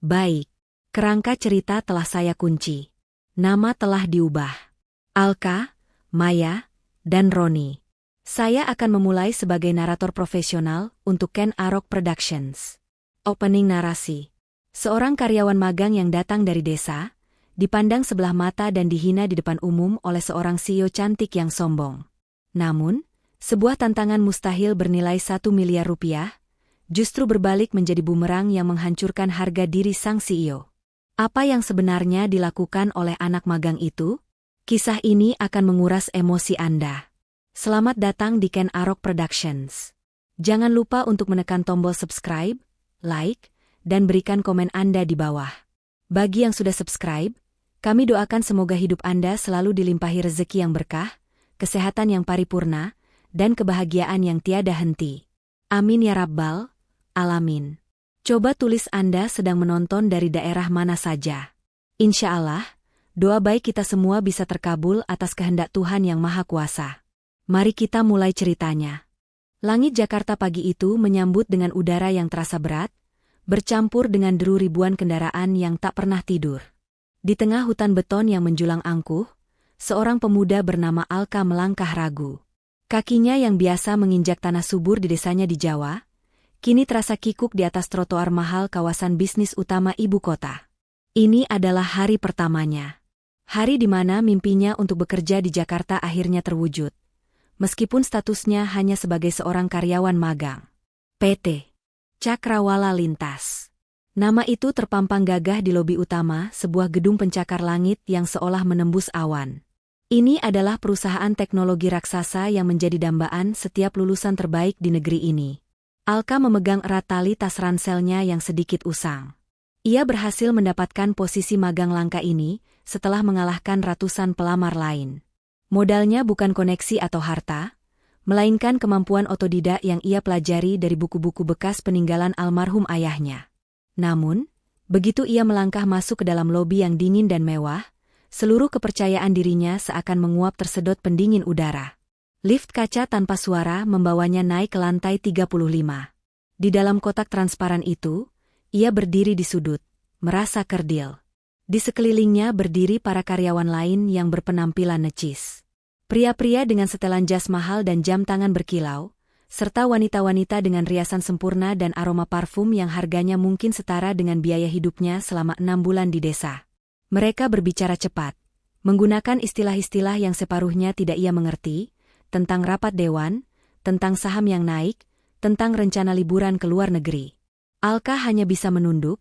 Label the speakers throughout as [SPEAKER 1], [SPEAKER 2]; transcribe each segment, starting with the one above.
[SPEAKER 1] Baik, kerangka cerita telah saya kunci. Nama telah diubah. Alka, Maya, dan Roni. Saya akan memulai sebagai narator profesional untuk Ken Arok Productions. Opening narasi. Seorang karyawan magang yang datang dari desa, dipandang sebelah mata dan dihina di depan umum oleh seorang CEO cantik yang sombong. Namun, sebuah tantangan mustahil bernilai 1 miliar rupiah, justru berbalik menjadi bumerang yang menghancurkan harga diri sang CEO. Apa yang sebenarnya dilakukan oleh anak magang itu? Kisah ini akan menguras emosi Anda. Selamat datang di Ken Arok Productions. Jangan lupa untuk menekan tombol subscribe, like, dan berikan komen Anda di bawah. Bagi yang sudah subscribe, kami doakan semoga hidup Anda selalu dilimpahi rezeki yang berkah, kesehatan yang paripurna, dan kebahagiaan yang tiada henti. Amin ya Rabbal Alamin. Coba tulis Anda sedang menonton dari daerah mana saja. Insya Allah, doa baik kita semua bisa terkabul atas kehendak Tuhan Yang Maha Kuasa. Mari kita mulai ceritanya. Langit Jakarta pagi itu menyambut dengan udara yang terasa berat, bercampur dengan deru ribuan kendaraan yang tak pernah tidur. Di tengah hutan beton yang menjulang angkuh, seorang pemuda bernama Alka melangkah ragu. Kakinya yang biasa menginjak tanah subur di desanya di Jawa, kini terasa kikuk di atas trotoar mahal kawasan bisnis utama ibu kota. Ini adalah hari pertamanya. Hari di mana mimpinya untuk bekerja di Jakarta akhirnya terwujud. Meskipun statusnya hanya sebagai seorang karyawan magang. PT Cakrawala Lintas. Nama itu terpampang gagah di lobi utama sebuah gedung pencakar langit yang seolah menembus awan. Ini adalah perusahaan teknologi raksasa yang menjadi dambaan setiap lulusan terbaik di negeri ini. Alka memegang erat tali tas ranselnya yang sedikit usang. Ia berhasil mendapatkan posisi magang langka ini setelah mengalahkan ratusan pelamar lain. Modalnya bukan koneksi atau harta, melainkan kemampuan otodidak yang ia pelajari dari buku-buku bekas peninggalan almarhum ayahnya. Namun, begitu ia melangkah masuk ke dalam lobi yang dingin dan mewah, seluruh kepercayaan dirinya seakan menguap tersedot pendingin udara. Lift kaca tanpa suara membawanya naik ke lantai 35. Di dalam kotak transparan itu, ia berdiri di sudut, merasa kerdil. Di sekelilingnya berdiri para karyawan lain yang berpenampilan necis. Pria-pria dengan setelan jas mahal dan jam tangan berkilau, serta wanita-wanita dengan riasan sempurna dan aroma parfum yang harganya mungkin setara dengan biaya hidupnya selama 6 bulan di desa. Mereka berbicara cepat, menggunakan istilah-istilah yang separuhnya tidak ia mengerti, tentang rapat dewan, tentang saham yang naik, tentang rencana liburan ke luar negeri. Alka hanya bisa menunduk,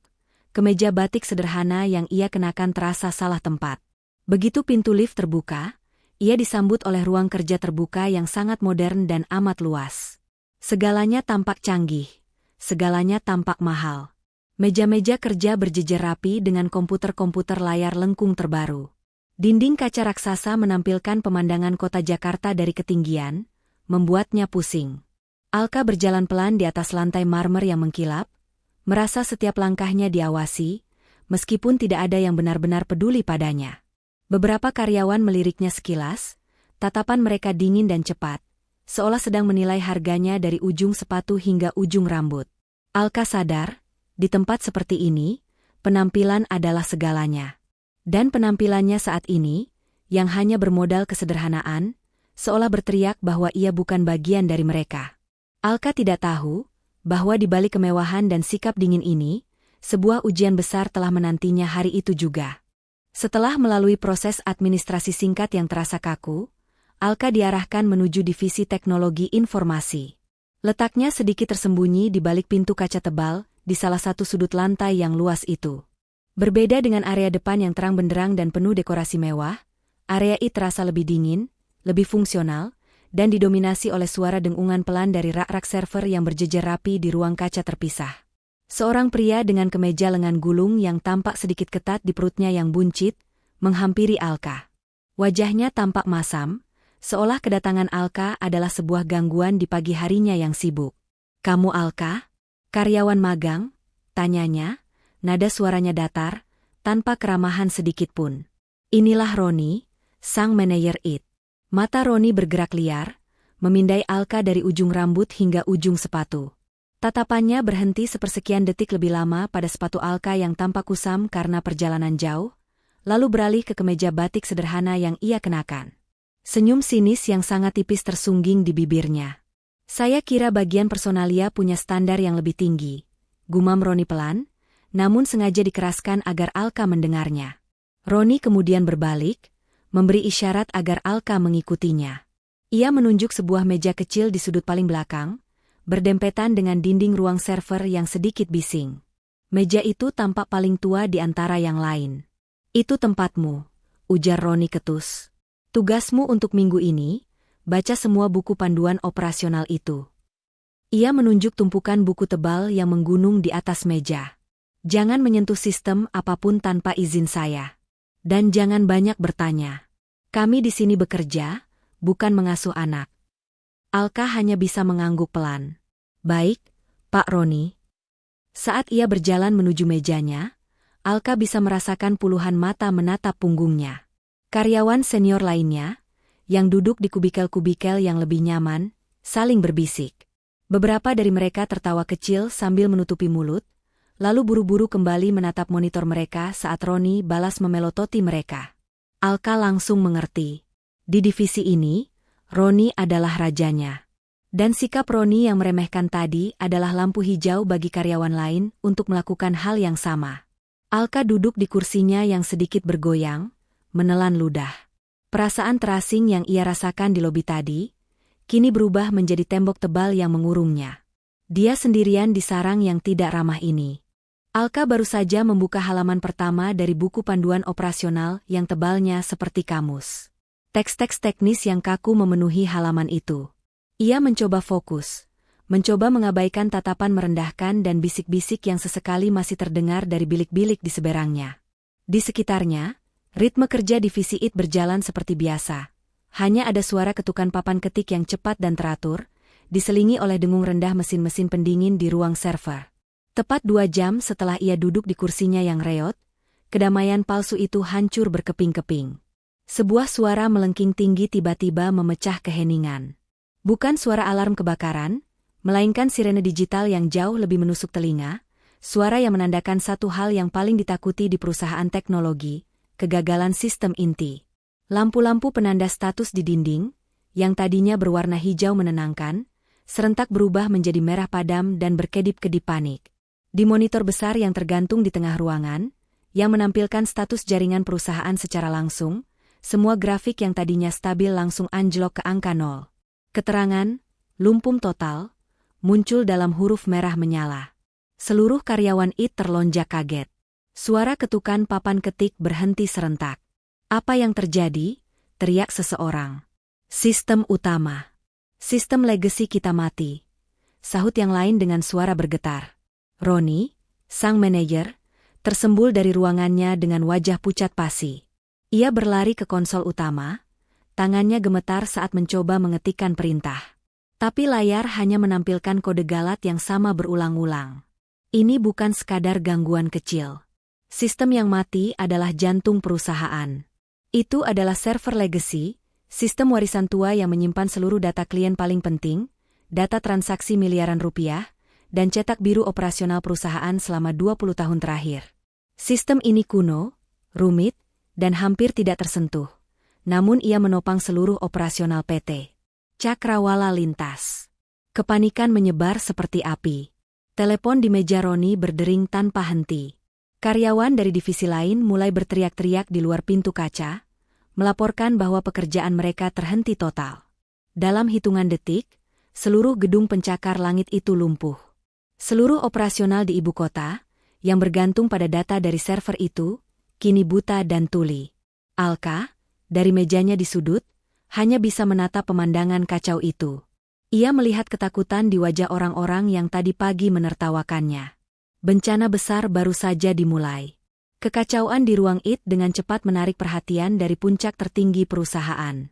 [SPEAKER 1] kemeja batik sederhana yang ia kenakan terasa salah tempat. Begitu pintu lift terbuka, ia disambut oleh ruang kerja terbuka yang sangat modern dan amat luas. Segalanya tampak canggih, segalanya tampak mahal. Meja-meja kerja berjejer rapi dengan komputer-komputer layar lengkung terbaru. Dinding kaca raksasa menampilkan pemandangan kota Jakarta dari ketinggian, membuatnya pusing. Alka berjalan pelan di atas lantai marmer yang mengkilap, merasa setiap langkahnya diawasi, meskipun tidak ada yang benar-benar peduli padanya. Beberapa karyawan meliriknya sekilas, tatapan mereka dingin dan cepat, seolah sedang menilai harganya dari ujung sepatu hingga ujung rambut. Alka sadar, di tempat seperti ini, penampilan adalah segalanya. Dan penampilannya saat ini, yang hanya bermodal kesederhanaan, seolah berteriak bahwa ia bukan bagian dari mereka. Alka tidak tahu bahwa di balik kemewahan dan sikap dingin ini, sebuah ujian besar telah menantinya hari itu juga. Setelah melalui proses administrasi singkat yang terasa kaku, Alka diarahkan menuju divisi teknologi informasi. Letaknya sedikit tersembunyi di balik pintu kaca tebal di salah satu sudut lantai yang luas itu. Berbeda dengan area depan yang terang benderang dan penuh dekorasi mewah, area itu terasa lebih dingin, lebih fungsional, dan didominasi oleh suara dengungan pelan dari rak-rak server yang berjejer rapi di ruang kaca terpisah. Seorang pria dengan kemeja lengan gulung yang tampak sedikit ketat di perutnya yang buncit, menghampiri Alka. Wajahnya tampak masam, seolah kedatangan Alka adalah sebuah gangguan di pagi harinya yang sibuk. "Kamu Alka? Karyawan magang?" tanyanya. Nada suaranya datar, tanpa keramahan sedikit pun. "Inilah Roni, sang manajer IT." Mata Roni bergerak liar, memindai Alka dari ujung rambut hingga ujung sepatu. Tatapannya berhenti sepersekian detik lebih lama pada sepatu Alka yang tampak kusam karena perjalanan jauh, lalu beralih ke kemeja batik sederhana yang ia kenakan. Senyum sinis yang sangat tipis tersungging di bibirnya. Saya kira bagian personalia punya standar yang lebih tinggi, gumam Roni pelan, namun sengaja dikeraskan agar Alka mendengarnya. Roni kemudian berbalik, memberi isyarat agar Alka mengikutinya. Ia menunjuk sebuah meja kecil di sudut paling belakang, berdempetan dengan dinding ruang server yang sedikit bising. Meja itu tampak paling tua di antara yang lain. Itu tempatmu, ujar Roni ketus. Tugasmu untuk minggu ini, baca semua buku panduan operasional itu. Ia menunjuk tumpukan buku tebal yang menggunung di atas meja. Jangan menyentuh sistem apapun tanpa izin saya. Dan jangan banyak bertanya. Kami di sini bekerja, bukan mengasuh anak. Alka hanya bisa mengangguk pelan. Baik, Pak Roni. Saat ia berjalan menuju mejanya, Alka bisa merasakan puluhan mata menatap punggungnya. Karyawan senior lainnya, yang duduk di kubikel-kubikel yang lebih nyaman, saling berbisik. Beberapa dari mereka tertawa kecil sambil menutupi mulut, lalu buru-buru kembali menatap monitor mereka saat Roni balas memelototi mereka. Alka langsung mengerti. Di divisi ini, Roni adalah rajanya. Dan sikap Roni yang meremehkan tadi adalah lampu hijau bagi karyawan lain untuk melakukan hal yang sama. Alka duduk di kursinya yang sedikit bergoyang, menelan ludah. Perasaan terasing yang ia rasakan di lobi tadi, kini berubah menjadi tembok tebal yang mengurungnya. Dia sendirian di sarang yang tidak ramah ini. Alka baru saja membuka halaman pertama dari buku panduan operasional yang tebalnya seperti kamus. Teks-teks teknis yang kaku memenuhi halaman itu. Ia mencoba fokus, mencoba mengabaikan tatapan merendahkan dan bisik-bisik yang sesekali masih terdengar dari bilik-bilik di seberangnya. Di sekitarnya, ritme kerja divisi IT berjalan seperti biasa. Hanya ada suara ketukan papan ketik yang cepat dan teratur, diselingi oleh dengung rendah mesin-mesin pendingin di ruang server. Tepat 2 jam setelah ia duduk di kursinya yang reot, kedamaian palsu itu hancur berkeping-keping. Sebuah suara melengking tinggi tiba-tiba memecah keheningan. Bukan suara alarm kebakaran, melainkan sirene digital yang jauh lebih menusuk telinga, suara yang menandakan satu hal yang paling ditakuti di perusahaan teknologi, kegagalan sistem inti. Lampu-lampu penanda status di dinding, yang tadinya berwarna hijau menenangkan, serentak berubah menjadi merah padam dan berkedip-kedip panik. Di monitor besar yang tergantung di tengah ruangan, yang menampilkan status jaringan perusahaan secara langsung, semua grafik yang tadinya stabil langsung anjlok ke angka 0. Keterangan, lumpum total, muncul dalam huruf merah menyala. Seluruh karyawan IT terlonjak kaget. Suara ketukan papan ketik berhenti serentak. Apa yang terjadi? Teriak seseorang. Sistem utama. Sistem legacy kita mati. Sahut yang lain dengan suara bergetar. Roni, sang manajer, tersembul dari ruangannya dengan wajah pucat pasi. Ia berlari ke konsol utama, tangannya gemetar saat mencoba mengetikkan perintah. Tapi layar hanya menampilkan kode galat yang sama berulang-ulang. Ini bukan sekadar gangguan kecil. Sistem yang mati adalah jantung perusahaan. Itu adalah server legacy, sistem warisan tua yang menyimpan seluruh data klien paling penting, data transaksi miliaran rupiah, dan cetak biru operasional perusahaan selama 20 tahun terakhir. Sistem ini kuno, rumit, dan hampir tidak tersentuh. Namun ia menopang seluruh operasional PT Cakrawala lintas. Kepanikan menyebar seperti api. Telepon di meja Roni berdering tanpa henti. Karyawan dari divisi lain mulai berteriak-teriak di luar pintu kaca, melaporkan bahwa pekerjaan mereka terhenti total. Dalam hitungan detik, seluruh gedung pencakar langit itu lumpuh. Seluruh operasional di ibu kota, yang bergantung pada data dari server itu, kini buta dan tuli. Alka, dari mejanya di sudut, hanya bisa menatap pemandangan kacau itu. Ia melihat ketakutan di wajah orang-orang yang tadi pagi menertawakannya. Bencana besar baru saja dimulai. Kekacauan di ruang IT dengan cepat menarik perhatian dari puncak tertinggi perusahaan.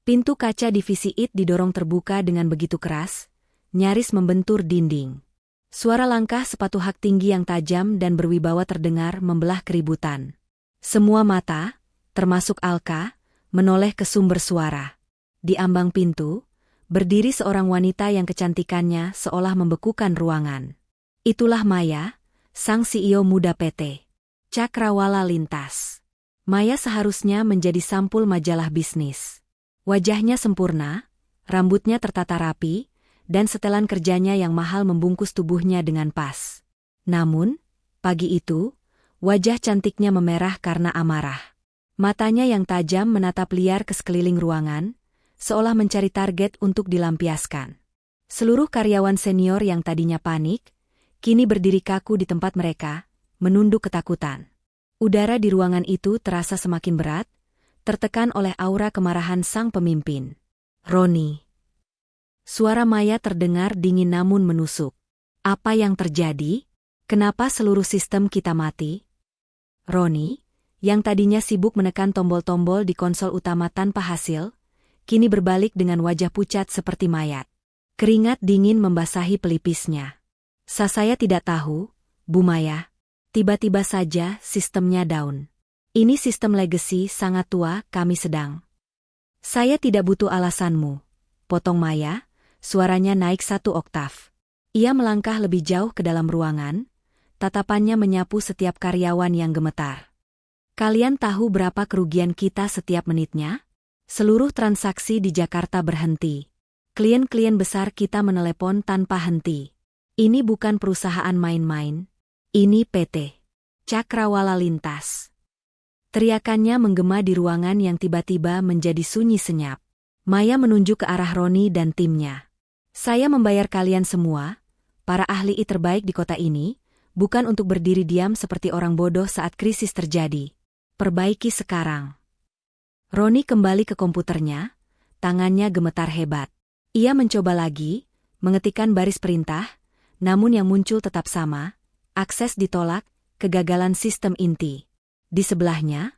[SPEAKER 1] Pintu kaca divisi IT didorong terbuka dengan begitu keras, nyaris membentur dinding. Suara langkah sepatu hak tinggi yang tajam dan berwibawa terdengar membelah keributan. Semua mata, termasuk Alka, menoleh ke sumber suara. Di ambang pintu, Berdiri seorang wanita yang kecantikannya seolah membekukan ruangan. Itulah Maya, sang CEO muda PT Cakrawala Lintas. Maya seharusnya menjadi sampul majalah bisnis. Wajahnya sempurna, rambutnya tertata rapi, dan setelan kerjanya yang mahal membungkus tubuhnya dengan pas. Namun, pagi itu, wajah cantiknya memerah karena amarah. Matanya yang tajam menatap liar ke sekeliling ruangan, seolah mencari target untuk dilampiaskan. Seluruh karyawan senior yang tadinya panik, kini berdiri kaku di tempat mereka, menunduk ketakutan. Udara di ruangan itu terasa semakin berat, tertekan oleh aura kemarahan sang pemimpin. Roni. Suara Maya terdengar dingin namun menusuk. Apa yang terjadi? Kenapa seluruh sistem kita mati? Roni, yang tadinya sibuk menekan tombol-tombol di konsol utama tanpa hasil, kini berbalik dengan wajah pucat seperti mayat. Keringat dingin membasahi pelipisnya. Saya tidak tahu, Bu Maya. Tiba-tiba saja sistemnya down. Ini sistem legacy sangat tua, kami sedang. Saya tidak butuh alasanmu. Potong Maya, suaranya naik 1 oktav. Ia melangkah lebih jauh ke dalam ruangan, tatapannya menyapu setiap karyawan yang gemetar. Kalian tahu berapa kerugian kita setiap menitnya? Seluruh transaksi di Jakarta berhenti. Klien-klien besar kita menelepon tanpa henti. Ini bukan perusahaan main-main. Ini PT Cakrawala Lintas. Teriakannya menggema di ruangan yang tiba-tiba menjadi sunyi senyap. Maya menunjuk ke arah Roni dan timnya. Saya membayar kalian semua, para ahli terbaik di kota ini, bukan untuk berdiri diam seperti orang bodoh saat krisis terjadi. Perbaiki sekarang. Roni kembali ke komputernya, tangannya gemetar hebat. Ia mencoba lagi, mengetikkan baris perintah, namun yang muncul tetap sama, akses ditolak, kegagalan sistem inti. Di sebelahnya,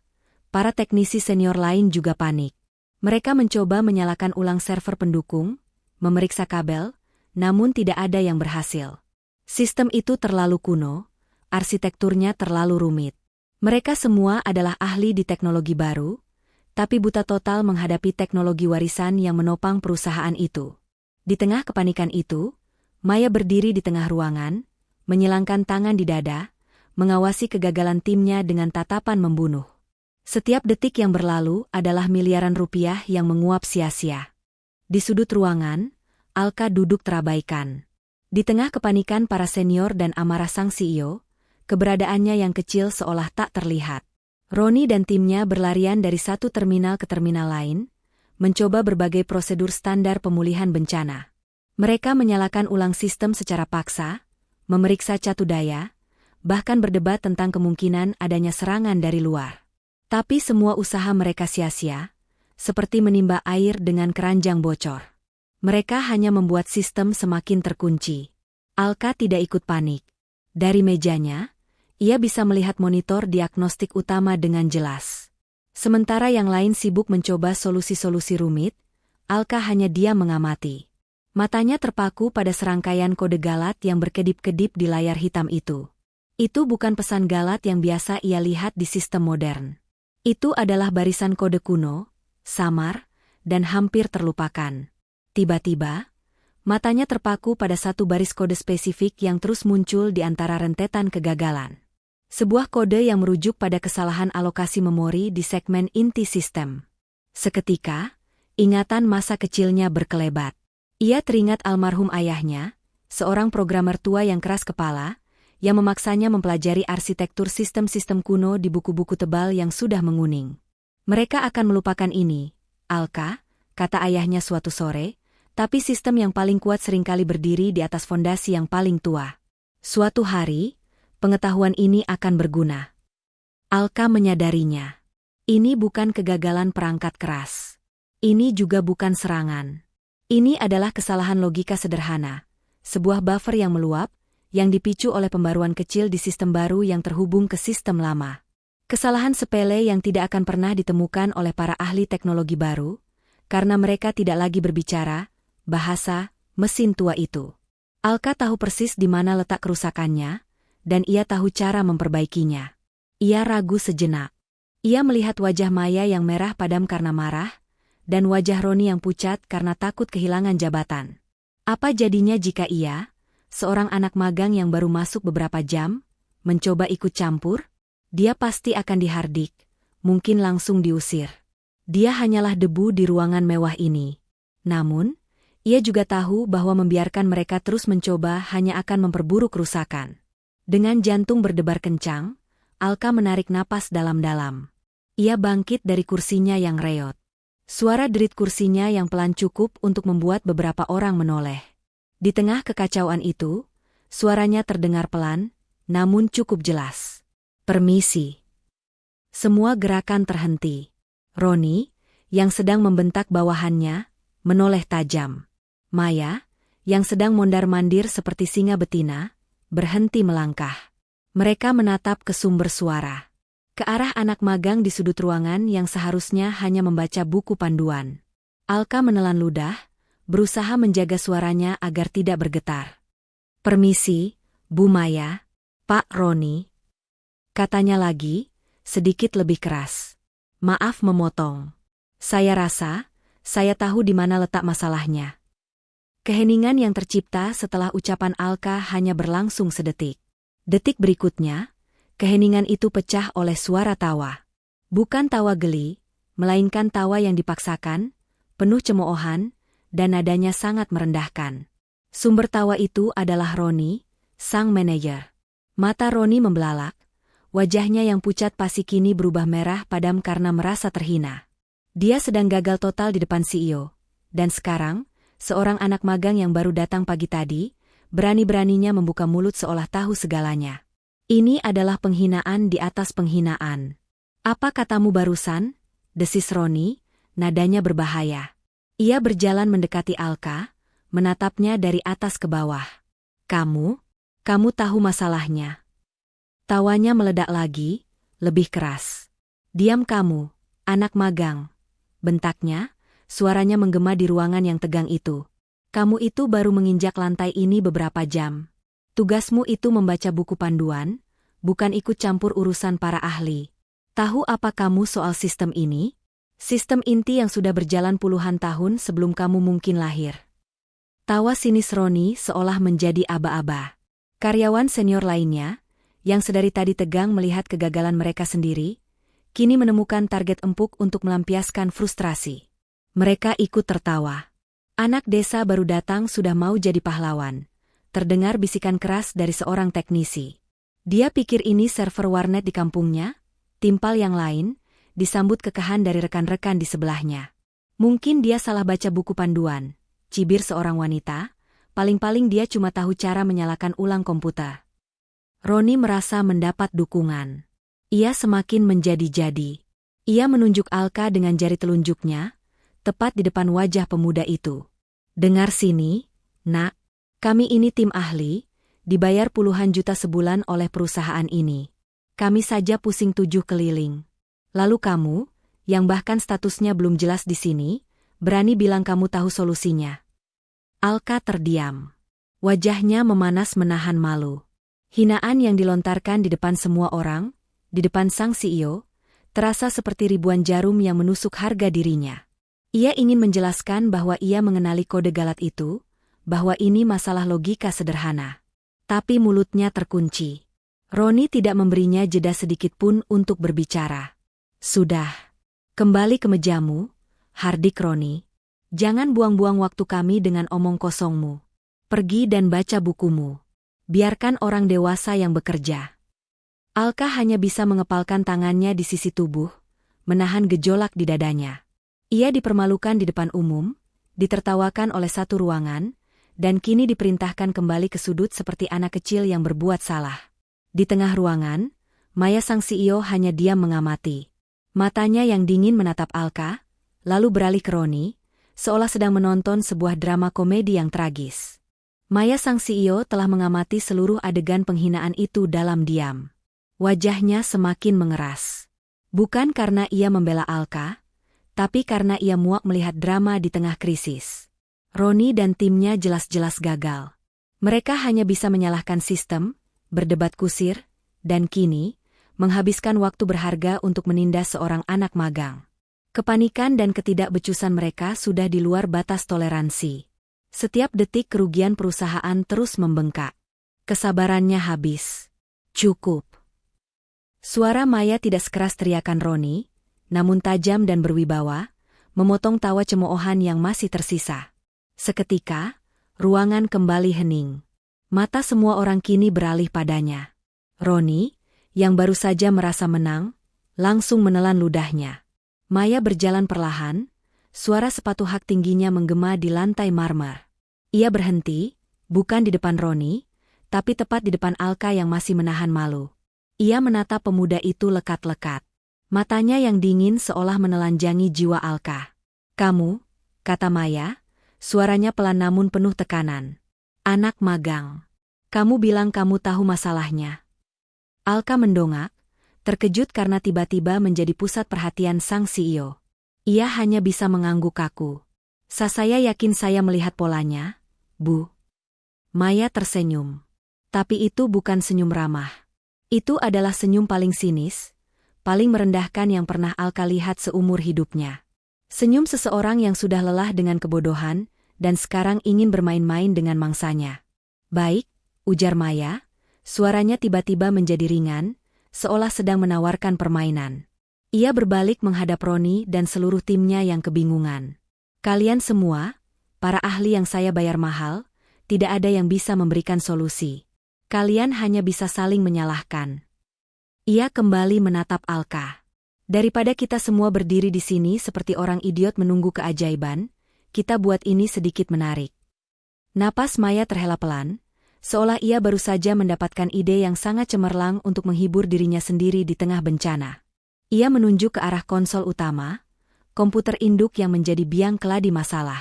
[SPEAKER 1] para teknisi senior lain juga panik. Mereka mencoba menyalakan ulang server pendukung, memeriksa kabel, namun tidak ada yang berhasil. Sistem itu terlalu kuno, arsitekturnya terlalu rumit. Mereka semua adalah ahli di teknologi baru, tapi buta total menghadapi teknologi warisan yang menopang perusahaan itu. Di tengah kepanikan itu, Maya berdiri di tengah ruangan, menyilangkan tangan di dada, mengawasi kegagalan timnya dengan tatapan membunuh. Setiap detik yang berlalu adalah miliaran rupiah yang menguap sia-sia. Di sudut ruangan, Alka duduk terabaikan. Di tengah kepanikan para senior dan amarah sang CEO, keberadaannya yang kecil seolah tak terlihat. Roni dan timnya berlarian dari satu terminal ke terminal lain, mencoba berbagai prosedur standar pemulihan bencana. Mereka menyalakan ulang sistem secara paksa, memeriksa catu daya, bahkan berdebat tentang kemungkinan adanya serangan dari luar. Tapi semua usaha mereka sia-sia, seperti menimba air dengan keranjang bocor. Mereka hanya membuat sistem semakin terkunci. Alka tidak ikut panik. Dari mejanya, ia bisa melihat monitor diagnostik utama dengan jelas. Sementara yang lain sibuk mencoba solusi-solusi rumit, Alka hanya diam mengamati. Matanya terpaku pada serangkaian kode galat yang berkedip-kedip di layar hitam itu. Itu bukan pesan galat yang biasa ia lihat di sistem modern. Itu adalah barisan kode kuno, samar, dan hampir terlupakan. Tiba-tiba, matanya terpaku pada satu baris kode spesifik yang terus muncul di antara rentetan kegagalan. Sebuah kode yang merujuk pada kesalahan alokasi memori di segmen inti sistem. Seketika, ingatan masa kecilnya berkelebat. Ia teringat almarhum ayahnya, seorang programmer tua yang keras kepala, yang memaksanya mempelajari arsitektur sistem-sistem kuno di buku-buku tebal yang sudah menguning. Mereka akan melupakan ini, Alka, kata ayahnya suatu sore, tapi sistem yang paling kuat seringkali berdiri di atas fondasi yang paling tua. Suatu hari, pengetahuan ini akan berguna. Alka menyadarinya. Ini bukan kegagalan perangkat keras. Ini juga bukan serangan. Ini adalah kesalahan logika sederhana, sebuah buffer yang meluap, yang dipicu oleh pembaruan kecil di sistem baru yang terhubung ke sistem lama. Kesalahan sepele yang tidak akan pernah ditemukan oleh para ahli teknologi baru, karena mereka tidak lagi berbicara, bahasa, mesin tua itu. Alka tahu persis di mana letak kerusakannya, dan ia tahu cara memperbaikinya. Ia ragu sejenak. Ia melihat wajah Maya yang merah padam karena marah, dan wajah Roni yang pucat karena takut kehilangan jabatan. Apa jadinya jika ia, seorang anak magang yang baru masuk beberapa jam, mencoba ikut campur? Dia pasti akan dihardik, mungkin langsung diusir. Dia hanyalah debu di ruangan mewah ini. Namun, ia juga tahu bahwa membiarkan mereka terus mencoba hanya akan memperburuk kerusakan. Dengan jantung berdebar kencang, Alka menarik napas dalam-dalam. Ia bangkit dari kursinya yang reot. Suara derit kursinya yang pelan cukup untuk membuat beberapa orang menoleh. Di tengah kekacauan itu, suaranya terdengar pelan, namun cukup jelas. Permisi. Semua gerakan terhenti. Roni, yang sedang membentak bawahannya, menoleh tajam. Maya, yang sedang mondar-mandir seperti singa betina, berhenti melangkah. Mereka menatap ke sumber suara. Ke arah anak magang di sudut ruangan yang seharusnya hanya membaca buku panduan. Alka menelan ludah, berusaha menjaga suaranya agar tidak bergetar. Permisi, Bu Maya, Pak Roni. Katanya lagi, sedikit lebih keras. Maaf memotong. Saya rasa, saya tahu di mana letak masalahnya. Keheningan yang tercipta setelah ucapan Alka hanya berlangsung sedetik. Detik berikutnya, keheningan itu pecah oleh suara tawa. Bukan tawa geli, melainkan tawa yang dipaksakan, penuh cemoohan, dan nadanya sangat merendahkan. Sumber tawa itu adalah Roni, sang manajer. Mata Roni membelalak, wajahnya yang pucat pasi kini berubah merah padam karena merasa terhina. Dia sedang gagal total di depan CEO, dan sekarang, seorang anak magang yang baru datang pagi tadi, berani-beraninya membuka mulut seolah tahu segalanya. Ini adalah penghinaan di atas penghinaan. Apa katamu barusan? Desis Roni, nadanya berbahaya. Ia berjalan mendekati Alka, menatapnya dari atas ke bawah. Kamu tahu masalahnya. Tawanya meledak lagi, lebih keras. Diam kamu, anak magang. Bentaknya, suaranya menggema di ruangan yang tegang itu. Kamu itu baru menginjak lantai ini beberapa jam. Tugasmu itu membaca buku panduan, bukan ikut campur urusan para ahli. Tahu apa kamu soal sistem ini? Sistem inti yang sudah berjalan puluhan tahun sebelum kamu mungkin lahir. Tawa sinis Roni seolah menjadi aba-aba. Karyawan senior lainnya, yang sedari tadi tegang melihat kegagalan mereka sendiri, kini menemukan target empuk untuk melampiaskan frustrasi. Mereka ikut tertawa. Anak desa baru datang sudah mau jadi pahlawan. Terdengar bisikan keras dari seorang teknisi. Dia pikir ini server warnet di kampungnya, timpal yang lain, disambut kekahan dari rekan-rekan di sebelahnya. Mungkin dia salah baca buku panduan, cibir seorang wanita, paling-paling dia cuma tahu cara menyalakan ulang komputer. Roni merasa mendapat dukungan. Ia semakin menjadi-jadi. Ia menunjuk Alka dengan jari telunjuknya, tepat di depan wajah pemuda itu. Dengar sini, nak. Kami ini tim ahli, dibayar puluhan juta sebulan oleh perusahaan ini. Kami saja pusing 7 keliling. Lalu kamu, yang bahkan statusnya belum jelas di sini, berani bilang kamu tahu solusinya. Alka terdiam. Wajahnya memanas menahan malu. Hinaan yang dilontarkan di depan semua orang, di depan sang CEO, terasa seperti ribuan jarum yang menusuk harga dirinya. Ia ingin menjelaskan bahwa ia mengenali kode galat itu, bahwa ini masalah logika sederhana. Tapi mulutnya terkunci. Roni tidak memberinya jeda sedikit pun untuk berbicara. Sudah. Kembali ke mejamu, hardik Roni. Jangan buang-buang waktu kami dengan omong kosongmu. Pergi dan baca bukumu. Biarkan orang dewasa yang bekerja. Alka hanya bisa mengepalkan tangannya di sisi tubuh, menahan gejolak di dadanya. Ia dipermalukan di depan umum, ditertawakan oleh satu ruangan, dan kini diperintahkan kembali ke sudut seperti anak kecil yang berbuat salah. Di tengah ruangan, Maya sang CEO hanya diam mengamati. Matanya yang dingin menatap Alka, lalu beralih ke Roni, seolah sedang menonton sebuah drama komedi yang tragis. Maya sang CEO telah mengamati seluruh adegan penghinaan itu dalam diam. Wajahnya semakin mengeras. Bukan karena ia membela Alka, tapi karena ia muak melihat drama di tengah krisis. Roni dan timnya jelas-jelas gagal. Mereka hanya bisa menyalahkan sistem, berdebat kusir, dan kini, menghabiskan waktu berharga untuk menindas seorang anak magang. Kepanikan dan ketidakbecusan mereka sudah di luar batas toleransi. Setiap detik kerugian perusahaan terus membengkak. Kesabarannya habis. Cukup. Suara Maya tidak sekeras teriakan Roni, namun tajam dan berwibawa, memotong tawa cemoohan yang masih tersisa. Seketika, ruangan kembali hening. Mata semua orang kini beralih padanya. Roni, yang baru saja merasa menang, langsung menelan ludahnya. Maya berjalan perlahan, suara sepatu hak tingginya menggema di lantai marmer. Ia berhenti, bukan di depan Roni, tapi tepat di depan Alka yang masih menahan malu. Ia menatap pemuda itu lekat-lekat. Matanya yang dingin seolah menelanjangi jiwa Alka. "Kamu," kata Maya, suaranya pelan namun penuh tekanan. "Anak magang. Kamu bilang kamu tahu masalahnya." Alka mendongak, terkejut karena tiba-tiba menjadi pusat perhatian sang CEO. Ia hanya bisa mengangguk kaku. Saya yakin saya melihat polanya, Bu." Maya tersenyum. Tapi itu bukan senyum ramah. Itu adalah senyum paling sinis, paling merendahkan yang pernah Alka lihat seumur hidupnya. Senyum seseorang yang sudah lelah dengan kebodohan, dan sekarang ingin bermain-main dengan mangsanya. "Baik," ujar Maya, suaranya tiba-tiba menjadi ringan, seolah sedang menawarkan permainan. Ia berbalik menghadap Roni dan seluruh timnya yang kebingungan. "Kalian semua, para ahli yang saya bayar mahal, tidak ada yang bisa memberikan solusi. Kalian hanya bisa saling menyalahkan." Ia kembali menatap Alka. "Daripada kita semua berdiri di sini seperti orang idiot menunggu keajaiban, kita buat ini sedikit menarik." Napas Maya terhela pelan, seolah ia baru saja mendapatkan ide yang sangat cemerlang untuk menghibur dirinya sendiri di tengah bencana. Ia menunjuk ke arah konsol utama, komputer induk yang menjadi biang keladi masalah.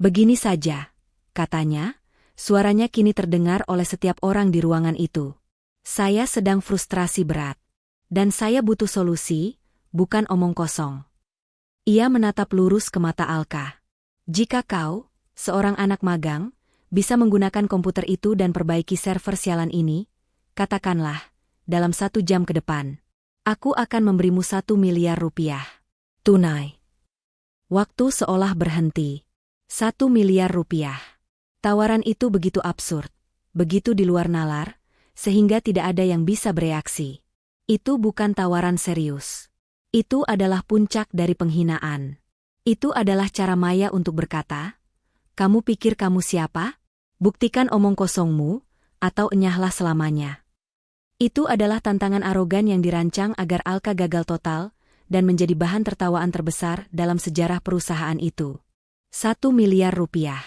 [SPEAKER 1] "Begini saja," katanya, suaranya kini terdengar oleh setiap orang di ruangan itu. "Saya sedang frustrasi berat. Dan saya butuh solusi, bukan omong kosong." Ia menatap lurus ke mata Alka. "Jika kau, seorang anak magang, bisa menggunakan komputer itu dan perbaiki server sialan ini, katakanlah, dalam 1 jam ke depan, aku akan memberimu 1 miliar rupiah. Tunai." Waktu seolah berhenti. 1 miliar rupiah. Tawaran itu begitu absurd, begitu di luar nalar, sehingga tidak ada yang bisa bereaksi. Itu bukan tawaran serius. Itu adalah puncak dari penghinaan. Itu adalah cara Maya untuk berkata, "Kamu pikir kamu siapa? Buktikan omong kosongmu, atau enyahlah selamanya." Itu adalah tantangan arogan yang dirancang agar Alka gagal total, dan menjadi bahan tertawaan terbesar dalam sejarah perusahaan itu. 1 miliar rupiah.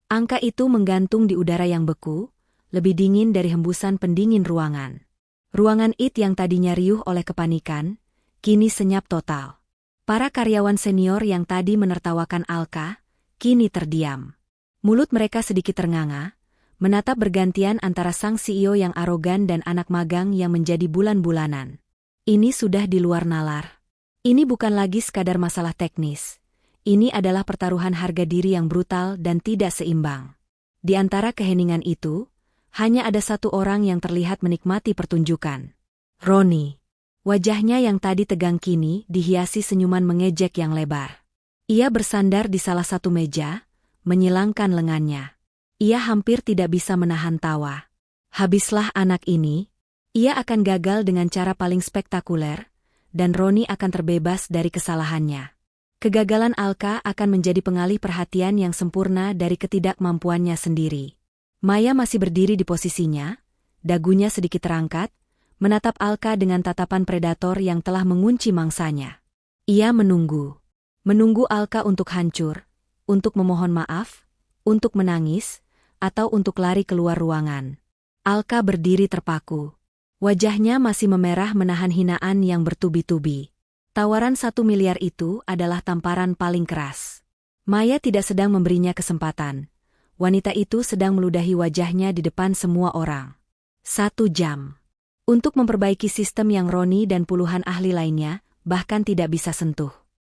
[SPEAKER 1] Angka itu menggantung di udara yang beku, lebih dingin dari hembusan pendingin ruangan. Ruangan IT yang tadinya riuh oleh kepanikan, kini senyap total. Para karyawan senior yang tadi menertawakan Alka, kini terdiam. Mulut mereka sedikit ternganga, menatap bergantian antara sang CEO yang arogan dan anak magang yang menjadi bulan-bulanan. Ini sudah di luar nalar. Ini bukan lagi sekadar masalah teknis. Ini adalah pertaruhan harga diri yang brutal dan tidak seimbang. Di antara keheningan itu, hanya ada satu orang yang terlihat menikmati pertunjukan. Roni. Wajahnya yang tadi tegang kini dihiasi senyuman mengejek yang lebar. Ia bersandar di salah satu meja, menyilangkan lengannya. Ia hampir tidak bisa menahan tawa. Habislah anak ini. Ia akan gagal dengan cara paling spektakuler, dan Roni akan terbebas dari kesalahannya. Kegagalan Alka akan menjadi pengalih perhatian yang sempurna dari ketidakmampuannya sendiri. Maya masih berdiri di posisinya, dagunya sedikit terangkat, menatap Alka dengan tatapan predator yang telah mengunci mangsanya. Ia menunggu. Menunggu Alka untuk hancur, untuk memohon maaf, untuk menangis, atau untuk lari keluar ruangan. Alka berdiri terpaku. Wajahnya masih memerah menahan hinaan yang bertubi-tubi. Tawaran 1 miliar itu adalah tamparan paling keras. Maya tidak sedang memberinya kesempatan. Wanita itu sedang meludahi wajahnya di depan semua orang. 1 jam. Untuk memperbaiki sistem yang Roni dan puluhan ahli lainnya bahkan tidak bisa sentuh.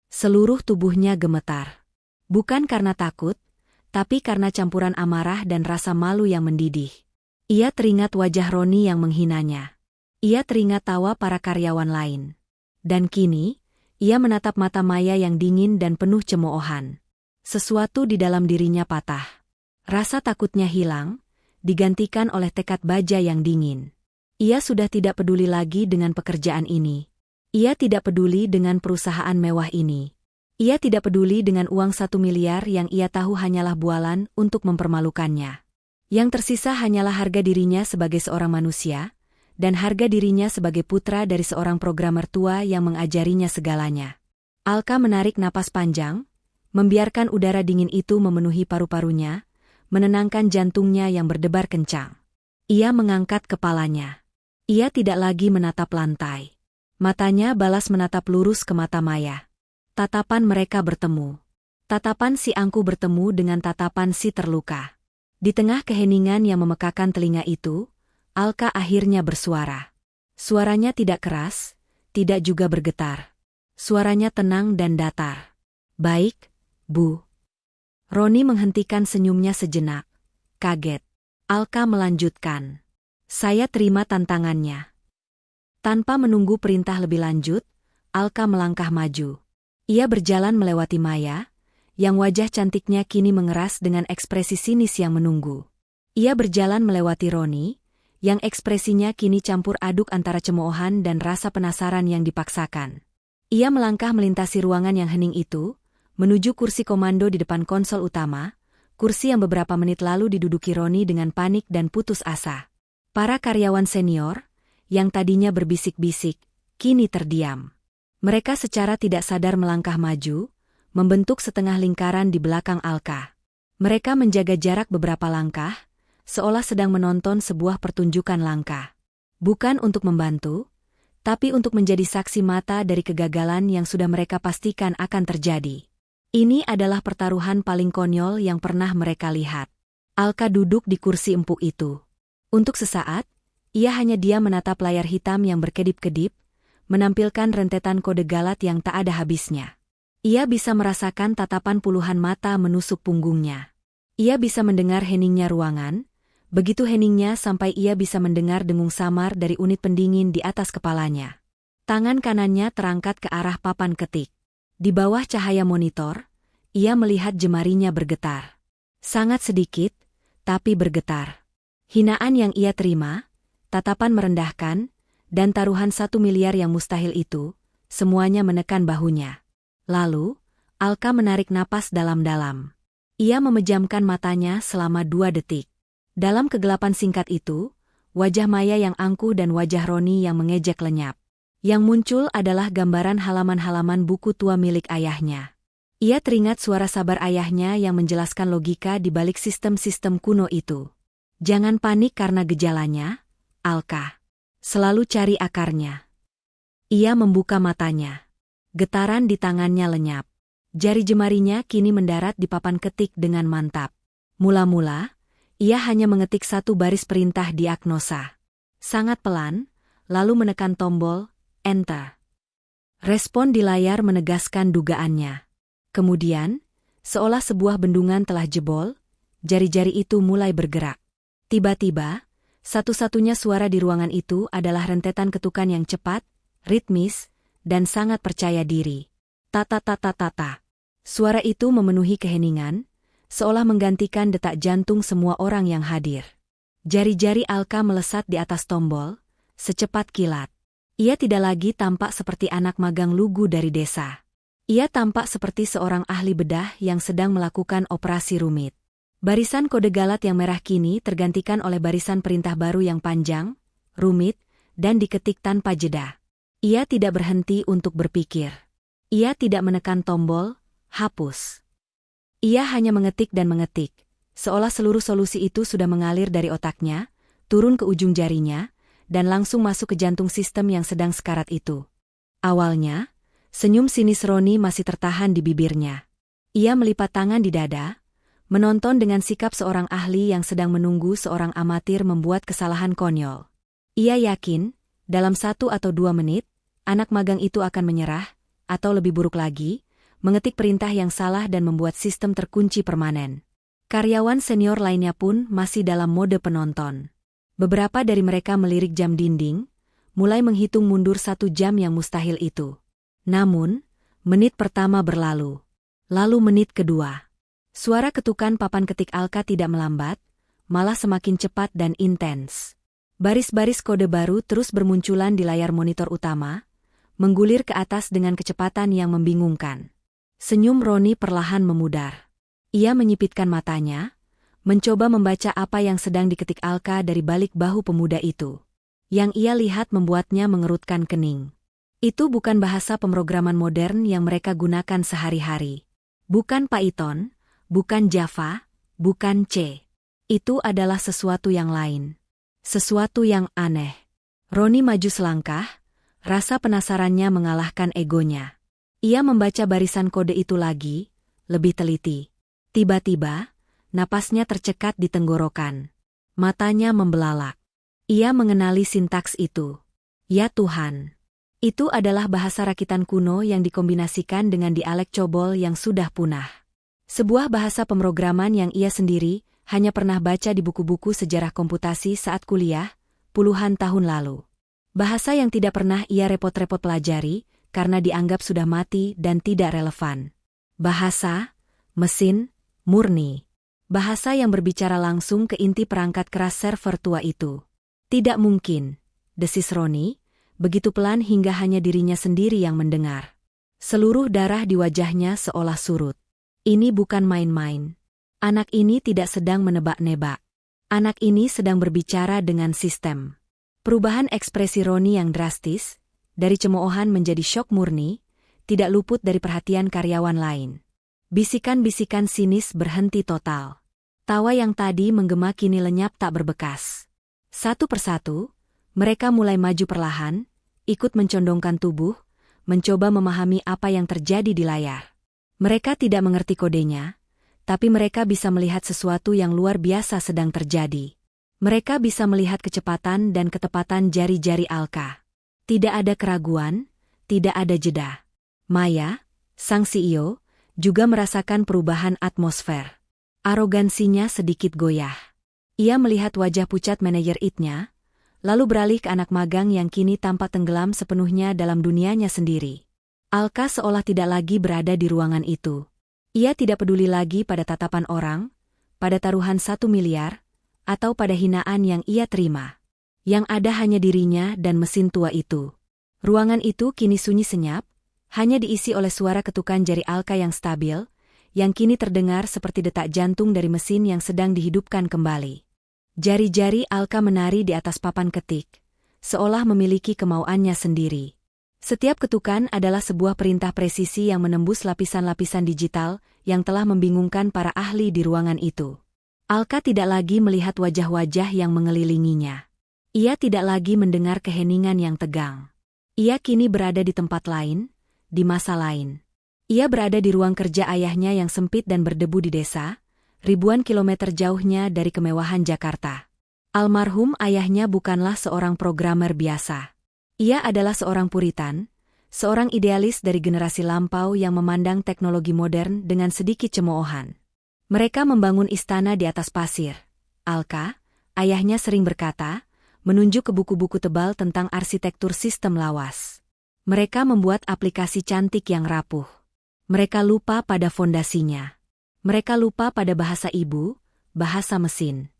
[SPEAKER 1] Seluruh tubuhnya gemetar. Bukan karena takut, tapi karena campuran amarah dan rasa malu yang mendidih. Ia teringat wajah Roni yang menghinanya. Ia teringat tawa para karyawan lain. Dan kini, Ia menatap mata Maya yang dingin dan penuh cemoohan. Sesuatu di dalam dirinya patah. Rasa takutnya hilang, digantikan oleh tekad baja yang dingin. Ia sudah tidak peduli lagi dengan pekerjaan ini. Ia tidak peduli dengan perusahaan mewah ini. Ia tidak peduli dengan uang 1 miliar yang ia tahu hanyalah bualan untuk mempermalukannya. Yang tersisa hanyalah harga dirinya sebagai seorang manusia, dan harga dirinya sebagai putra dari seorang programmer tua yang mengajarinya segalanya. Alka menarik napas panjang, membiarkan udara dingin itu memenuhi paru-parunya, menenangkan jantungnya yang berdebar kencang. Ia mengangkat kepalanya. Ia tidak lagi menatap lantai. Matanya balas menatap lurus ke mata Maya. Tatapan mereka bertemu. Tatapan si angku bertemu dengan tatapan si terluka. Di tengah keheningan yang memekakan telinga itu, Alka akhirnya bersuara. Suaranya tidak keras, tidak juga bergetar. Suaranya tenang dan datar. "Baik, Bu." Roni menghentikan senyumnya sejenak. Kaget. Alka melanjutkan. "Saya terima tantangannya." Tanpa menunggu perintah lebih lanjut, Alka melangkah maju. Ia berjalan melewati Maya, yang wajah cantiknya kini mengeras dengan ekspresi sinis yang menunggu. Ia berjalan melewati Roni, yang ekspresinya kini campur aduk antara cemoohan dan rasa penasaran yang dipaksakan. Ia melangkah melintasi ruangan yang hening itu, menuju kursi komando di depan konsol utama, kursi yang beberapa menit lalu diduduki Roni dengan panik dan putus asa. Para karyawan senior, yang tadinya berbisik-bisik, kini terdiam. Mereka secara tidak sadar melangkah maju, membentuk setengah lingkaran di belakang Alka. Mereka menjaga jarak beberapa langkah, seolah sedang menonton sebuah pertunjukan langka. Bukan untuk membantu, tapi untuk menjadi saksi mata dari kegagalan yang sudah mereka pastikan akan terjadi. Ini adalah pertaruhan paling konyol yang pernah mereka lihat. Alka duduk di kursi empuk itu. Untuk sesaat, ia hanya diam menatap layar hitam yang berkedip-kedip, menampilkan rentetan kode galat yang tak ada habisnya. Ia bisa merasakan tatapan puluhan mata menusuk punggungnya. Ia bisa mendengar heningnya ruangan, begitu heningnya sampai ia bisa mendengar dengung samar dari unit pendingin di atas kepalanya. Tangan kanannya terangkat ke arah papan ketik. Di bawah cahaya monitor, ia melihat jemarinya bergetar. Sangat sedikit, tapi bergetar. Hinaan yang ia terima, tatapan merendahkan, dan taruhan 1 miliar yang mustahil itu, semuanya menekan bahunya. Lalu, Alka menarik napas dalam-dalam. Ia memejamkan matanya selama 2 detik. Dalam kegelapan singkat itu, wajah Maya yang angkuh dan wajah Roni yang mengejek lenyap. Yang muncul adalah gambaran halaman-halaman buku tua milik ayahnya. Ia teringat suara sabar ayahnya yang menjelaskan logika di balik sistem-sistem kuno itu. "Jangan panik karena gejalanya, Alka. Selalu cari akarnya." Ia membuka matanya. Getaran di tangannya lenyap. Jari jemarinya kini mendarat di papan ketik dengan mantap. Mula-mula, ia hanya mengetik 1 baris perintah diagnosa. Sangat pelan, lalu menekan tombol Enter. Respon di layar menegaskan dugaannya. Kemudian, seolah sebuah bendungan telah jebol, jari-jari itu mulai bergerak. Tiba-tiba, satu-satunya suara di ruangan itu adalah rentetan ketukan yang cepat, ritmis, dan sangat percaya diri. "Ta-ta-ta-ta-ta-ta." Suara itu memenuhi keheningan, seolah menggantikan detak jantung semua orang yang hadir. Jari-jari Alka melesat di atas tombol, secepat kilat. Ia tidak lagi tampak seperti anak magang lugu dari desa. Ia tampak seperti seorang ahli bedah yang sedang melakukan operasi rumit. Barisan kode galat yang merah kini tergantikan oleh barisan perintah baru yang panjang, rumit, dan diketik tanpa jeda. Ia tidak berhenti untuk berpikir. Ia tidak menekan tombol hapus. Ia hanya mengetik dan mengetik, seolah seluruh solusi itu sudah mengalir dari otaknya, turun ke ujung jarinya, dan langsung masuk ke jantung sistem yang sedang sekarat itu. Awalnya, senyum sinis Roni masih tertahan di bibirnya. Ia melipat tangan di dada, menonton dengan sikap seorang ahli yang sedang menunggu seorang amatir membuat kesalahan konyol. Ia yakin, dalam 1 atau 2 menit, anak magang itu akan menyerah, atau lebih buruk lagi, mengetik perintah yang salah dan membuat sistem terkunci permanen. Karyawan senior lainnya pun masih dalam mode penonton. Beberapa dari mereka melirik jam dinding, mulai menghitung mundur 1 jam yang mustahil itu. Namun, Menit pertama berlalu. Lalu menit kedua. Suara ketukan papan ketik Alka tidak melambat, malah semakin cepat dan intens. Baris-baris kode baru terus bermunculan di layar monitor utama, menggulir ke atas dengan kecepatan yang membingungkan. Senyum Roni perlahan memudar. Ia menyipitkan matanya, mencoba membaca apa yang sedang diketik Alka dari balik bahu pemuda itu. Yang ia lihat membuatnya mengerutkan kening. Itu bukan bahasa pemrograman modern yang mereka gunakan sehari-hari. Bukan Python, bukan Java, bukan C. Itu adalah sesuatu yang lain. Sesuatu yang aneh. Roni maju selangkah, rasa penasarannya mengalahkan egonya. Ia membaca barisan kode itu lagi, lebih teliti. Tiba-tiba, napasnya tercekat di tenggorokan. Matanya membelalak. Ia mengenali sintaks itu. Ya Tuhan. Itu adalah bahasa rakitan kuno yang dikombinasikan dengan dialek cobol yang sudah punah. Sebuah bahasa pemrograman yang ia sendiri hanya pernah baca di buku-buku sejarah komputasi saat kuliah, puluhan tahun lalu. Bahasa yang tidak pernah ia repot-repot pelajari, karena dianggap sudah mati dan tidak relevan. Bahasa, mesin, murni. Bahasa yang berbicara langsung ke inti perangkat keras server tua itu. Tidak mungkin, desis Roni, begitu pelan hingga hanya dirinya sendiri yang mendengar. Seluruh darah di wajahnya seolah surut. Ini bukan main-main. Anak ini tidak sedang menebak-nebak. Anak ini sedang berbicara dengan sistem. Perubahan ekspresi Roni yang drastis, dari cemoohan menjadi syok murni, tidak luput dari perhatian karyawan lain. Bisikan-bisikan sinis berhenti total. Tawa yang tadi menggema kini lenyap tak berbekas. Satu persatu, mereka mulai maju perlahan, ikut mencondongkan tubuh, mencoba memahami apa yang terjadi di layar. Mereka tidak mengerti kodenya, tapi mereka bisa melihat sesuatu yang luar biasa sedang terjadi. Mereka bisa melihat kecepatan dan ketepatan jari-jari Alka. Tidak ada keraguan, tidak ada jeda. Maya, sang CEO, juga merasakan perubahan atmosfer. Arogansinya sedikit goyah. Ia melihat wajah pucat manajer IT-nya, lalu beralih ke anak magang yang kini tampak tenggelam sepenuhnya dalam dunianya sendiri. Alka seolah tidak lagi berada di ruangan itu. Ia tidak peduli lagi pada tatapan orang, pada taruhan 1 miliar, atau pada hinaan yang ia terima. Yang ada hanya dirinya dan mesin tua itu. Ruangan itu kini sunyi senyap, hanya diisi oleh suara ketukan jari Alka yang stabil, yang kini terdengar seperti detak jantung dari mesin yang sedang dihidupkan kembali. Jari-jari Alka menari di atas papan ketik, seolah memiliki kemauannya sendiri. Setiap ketukan adalah sebuah perintah presisi yang menembus lapisan-lapisan digital yang telah membingungkan para ahli di ruangan itu. Alka tidak lagi melihat wajah-wajah yang mengelilinginya. Ia tidak lagi mendengar keheningan yang tegang. Ia kini berada di tempat lain, di masa lain. Ia berada di ruang kerja ayahnya yang sempit dan berdebu di desa, ribuan kilometer jauhnya dari kemewahan Jakarta. Almarhum ayahnya bukanlah seorang programmer biasa. Ia adalah seorang puritan, seorang idealis dari generasi lampau yang memandang teknologi modern dengan sedikit cemoohan. Mereka membangun istana di atas pasir. Alka, ayahnya sering berkata, menunjuk ke buku-buku tebal tentang arsitektur sistem lawas. Mereka membuat aplikasi cantik yang rapuh. Mereka lupa pada fondasinya. Mereka lupa pada bahasa ibu, bahasa mesin.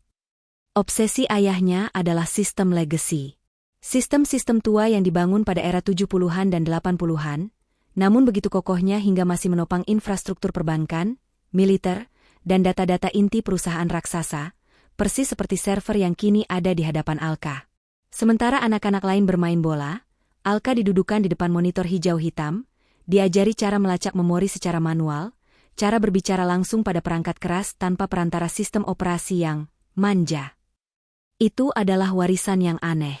[SPEAKER 1] Obsesi ayahnya adalah sistem legacy. Sistem-sistem tua yang dibangun pada era 70-an dan 80-an, namun begitu kokohnya hingga masih menopang infrastruktur perbankan, militer, dan data-data inti perusahaan raksasa, persis seperti server yang kini ada di hadapan Alka. Sementara anak-anak lain bermain bola, Alka didudukan di depan monitor hijau hitam, diajari cara melacak memori secara manual, cara berbicara langsung pada perangkat keras tanpa perantara sistem operasi yang manja. Itu adalah warisan yang aneh.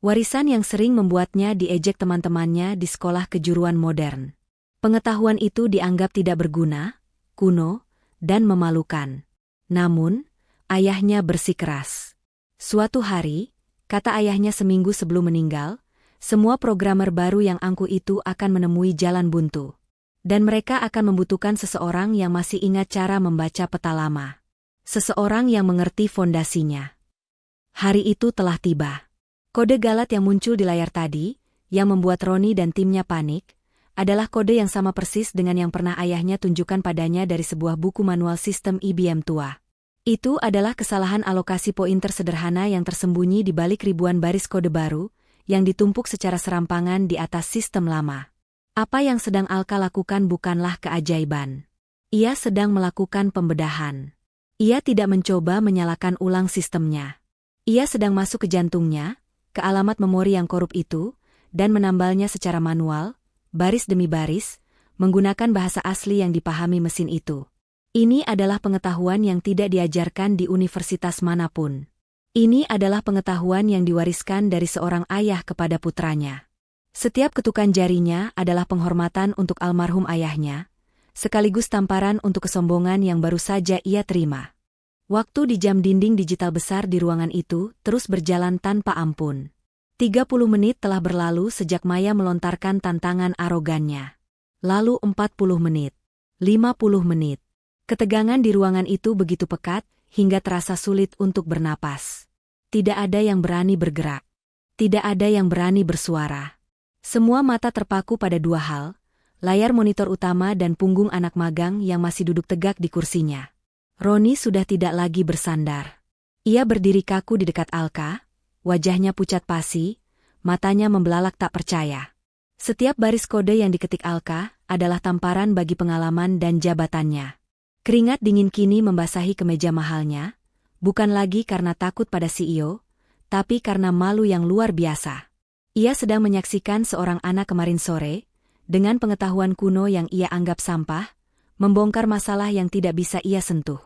[SPEAKER 1] Warisan yang sering membuatnya diejek teman-temannya di sekolah kejuruan modern. Pengetahuan itu dianggap tidak berguna, kuno, dan memalukan. Namun, ayahnya bersikeras. Suatu hari, kata ayahnya seminggu sebelum meninggal, semua programmer baru yang angkuh itu akan menemui jalan buntu. Dan mereka akan membutuhkan seseorang yang masih ingat cara membaca peta lama. Seseorang yang mengerti fondasinya. Hari itu telah tiba. Kode galat yang muncul di layar tadi, yang membuat Roni dan timnya panik, adalah kode yang sama persis dengan yang pernah ayahnya tunjukkan padanya dari sebuah buku manual sistem IBM tua. Itu adalah kesalahan alokasi pointer sederhana yang tersembunyi di balik ribuan baris kode baru, yang ditumpuk secara serampangan di atas sistem lama. Apa yang sedang Alka lakukan bukanlah keajaiban. Ia sedang melakukan pembedahan. Ia tidak mencoba menyalakan ulang sistemnya. Ia sedang masuk ke jantungnya, ke alamat memori yang korup itu, dan menambalnya secara manual, baris demi baris, menggunakan bahasa asli yang dipahami mesin itu. Ini adalah pengetahuan yang tidak diajarkan di universitas manapun. Ini adalah pengetahuan yang diwariskan dari seorang ayah kepada putranya. Setiap ketukan jarinya adalah penghormatan untuk almarhum ayahnya, sekaligus tamparan untuk kesombongan yang baru saja ia terima. Waktu di jam dinding digital besar di ruangan itu terus berjalan tanpa ampun. 30 menit telah berlalu sejak Maya melontarkan tantangan arogannya. Lalu 40 menit. 50 menit. Ketegangan di ruangan itu begitu pekat, hingga terasa sulit untuk bernapas. Tidak ada yang berani bergerak. Tidak ada yang berani bersuara. Semua mata terpaku pada dua hal, layar monitor utama dan punggung anak magang yang masih duduk tegak di kursinya. Roni sudah tidak lagi bersandar. Ia berdiri kaku di dekat Alka, wajahnya pucat pasi, matanya membelalak tak percaya. Setiap baris kode yang diketik Alka adalah tamparan bagi pengalaman dan jabatannya. Keringat dingin kini membasahi kemeja mahalnya, bukan lagi karena takut pada CEO, tapi karena malu yang luar biasa. Ia sedang menyaksikan seorang anak kemarin sore, dengan pengetahuan kuno yang ia anggap sampah, membongkar masalah yang tidak bisa ia sentuh.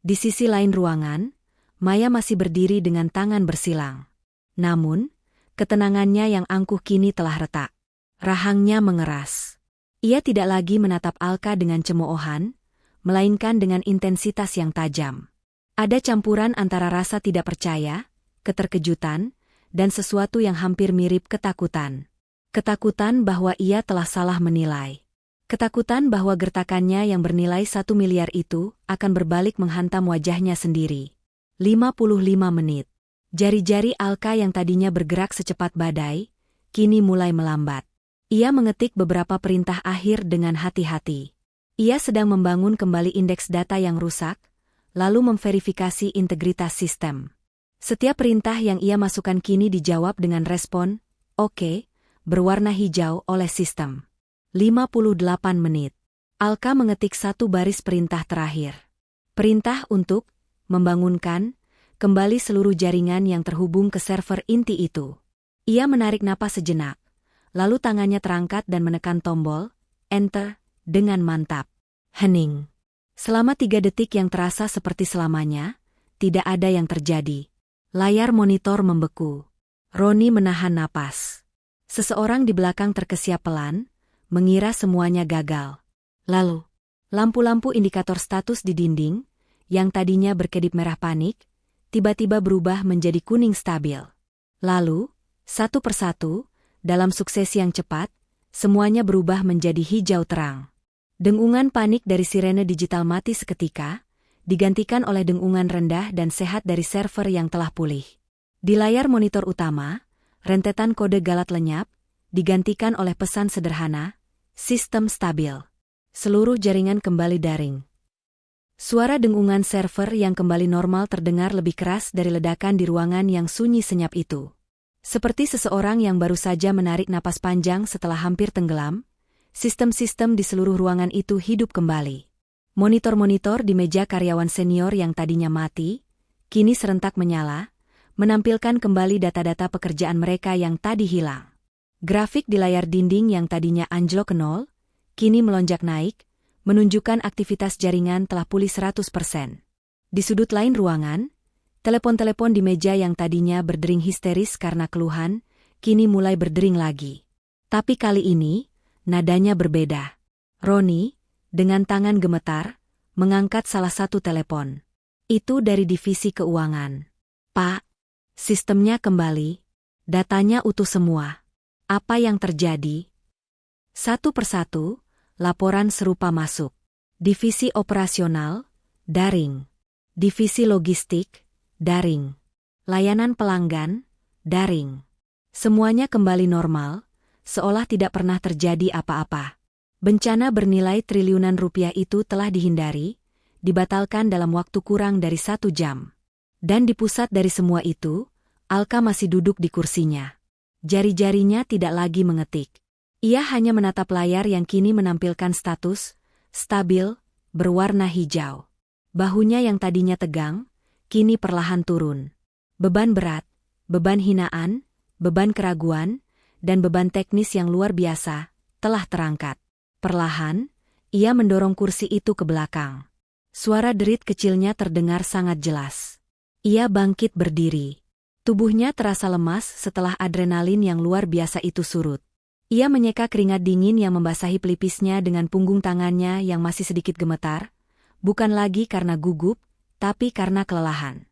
[SPEAKER 1] Di sisi lain ruangan, Maya masih berdiri dengan tangan bersilang. Namun, ketenangannya yang angkuh kini telah retak. Rahangnya mengeras. Ia tidak lagi menatap Alka dengan cemoohan, melainkan dengan intensitas yang tajam. Ada campuran antara rasa tidak percaya, keterkejutan, dan sesuatu yang hampir mirip ketakutan. Ketakutan bahwa ia telah salah menilai. Ketakutan bahwa gertakannya yang bernilai 1 miliar itu akan berbalik menghantam wajahnya sendiri. 55 menit. Jari-jari Alka yang tadinya bergerak secepat badai, kini mulai melambat. Ia mengetik beberapa perintah akhir dengan hati-hati. Ia sedang membangun kembali indeks data yang rusak, lalu memverifikasi integritas sistem. Setiap perintah yang ia masukkan kini dijawab dengan respon, "Oke," berwarna hijau oleh sistem. 58 menit. Alka mengetik satu baris perintah terakhir. Perintah untuk membangunkan kembali seluruh jaringan yang terhubung ke server inti itu. Ia menarik napas sejenak, lalu tangannya terangkat dan menekan tombol, Enter, dengan mantap. Hening. Selama 3 detik yang terasa seperti selamanya, tidak ada yang terjadi. Layar monitor membeku. Roni menahan napas. Seseorang di belakang terkesiap pelan, mengira semuanya gagal. Lalu, lampu-lampu indikator status di dinding, yang tadinya berkedip merah panik, tiba-tiba berubah menjadi kuning stabil. Lalu, satu persatu, dalam suksesi yang cepat, semuanya berubah menjadi hijau terang. Dengungan panik dari sirene digital mati seketika, digantikan oleh dengungan rendah dan sehat dari server yang telah pulih. Di layar monitor utama, rentetan kode galat lenyap, digantikan oleh pesan sederhana, sistem stabil. Seluruh jaringan kembali daring. Suara dengungan server yang kembali normal terdengar lebih keras dari ledakan di ruangan yang sunyi senyap itu. Seperti seseorang yang baru saja menarik napas panjang setelah hampir tenggelam, sistem-sistem di seluruh ruangan itu hidup kembali. Monitor-monitor di meja karyawan senior yang tadinya mati, kini serentak menyala, menampilkan kembali data-data pekerjaan mereka yang tadi hilang. Grafik di layar dinding yang tadinya anjlok ke nol, kini melonjak naik, menunjukkan aktivitas jaringan telah pulih 100%. Di sudut lain ruangan, telepon-telepon di meja yang tadinya berdering histeris karena keluhan, kini mulai berdering lagi. Tapi kali ini, nadanya berbeda. Roni, dengan tangan gemetar, mengangkat salah satu telepon. Itu dari divisi keuangan. "Pak, sistemnya kembali. Datanya utuh semua. Apa yang terjadi?" Satu persatu, laporan serupa masuk. Divisi operasional, daring. Divisi logistik, daring. Layanan pelanggan, daring. Semuanya kembali normal, seolah tidak pernah terjadi apa-apa. Bencana bernilai triliunan rupiah itu telah dihindari, dibatalkan dalam waktu kurang dari 1 jam. Dan di pusat dari semua itu, Alka masih duduk di kursinya. Jari-jarinya tidak lagi mengetik. Ia hanya menatap layar yang kini menampilkan status, stabil, berwarna hijau. Bahunya yang tadinya tegang, kini perlahan turun. Beban berat, beban hinaan, beban keraguan, dan beban teknis yang luar biasa, telah terangkat. Perlahan, ia mendorong kursi itu ke belakang. Suara derit kecilnya terdengar sangat jelas. Ia bangkit berdiri. Tubuhnya terasa lemas setelah adrenalin yang luar biasa itu surut. Ia menyeka keringat dingin yang membasahi pelipisnya dengan punggung tangannya yang masih sedikit gemetar, bukan lagi karena gugup, tapi karena kelelahan.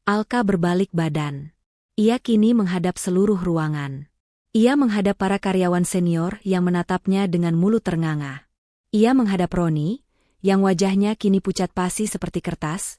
[SPEAKER 1] Alka berbalik badan. Ia kini menghadap seluruh ruangan. Ia menghadap para karyawan senior yang menatapnya dengan mulut ternganga. Ia menghadap Roni, yang wajahnya kini pucat pasi seperti kertas,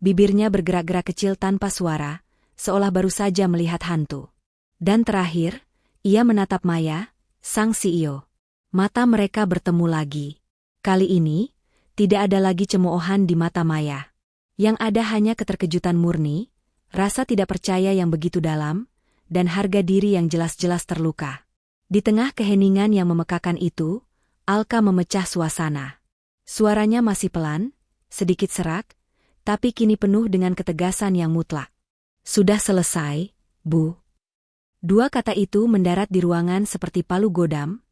[SPEAKER 1] bibirnya bergerak-gerak kecil tanpa suara, seolah baru saja melihat hantu. Dan terakhir, ia menatap Maya, sang CEO. Mata mereka bertemu lagi. Kali ini, tidak ada lagi cemoohan di mata Maya. Yang ada hanya keterkejutan murni, rasa tidak percaya yang begitu dalam, dan harga diri yang jelas-jelas terluka. Di tengah keheningan yang memekakan itu, Alka memecah suasana. Suaranya masih pelan, sedikit serak, tapi kini penuh dengan ketegasan yang mutlak. Sudah selesai, Bu. Dua kata itu mendarat di ruangan seperti palu godam,